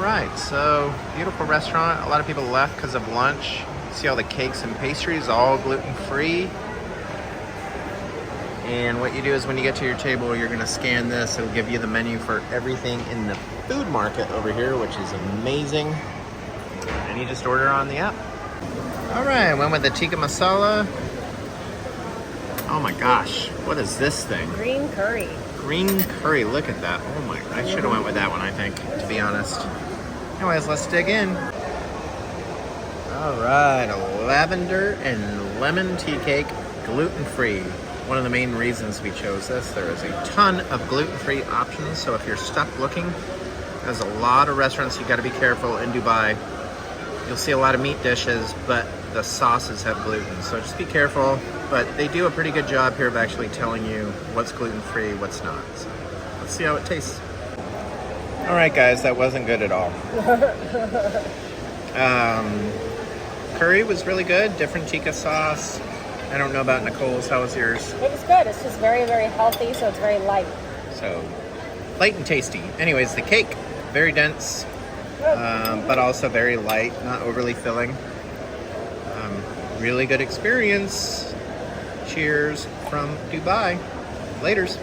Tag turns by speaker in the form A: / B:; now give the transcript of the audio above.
A: right, so beautiful restaurant. A lot of people left because of lunch. See all the cakes and pastries, all gluten-free. And what you do is when you get to your table, you're gonna scan this. It'll give you the menu for everything in the food market over here, which is amazing. And you just order on the app. All right, went with the tikka masala. Oh my gosh, what is this thing?
B: Green curry.
A: Green curry, look at that. Oh my, I should have went with that one, I think, to be honest. Anyways, let's dig in. All right, a lavender and lemon tea cake, gluten-free. One of the main reasons we chose this, there is a ton of gluten-free options. So if you're stuck looking, there's a lot of restaurants. You gotta be careful in Dubai. You'll see a lot of meat dishes, but the sauces have gluten. So just be careful, but they do a pretty good job here of actually telling you what's gluten-free, what's not. So let's see how it tastes. All right, guys, that wasn't good at all. Curry was really good, different tikka sauce. I don't know about Nicole's, how was yours?
B: It was good. It's just very, very healthy, so it's very light.
A: So, light and tasty. Anyways, the cake, very dense, but also very light, not overly filling. Really good experience. Cheers from Dubai. Laters.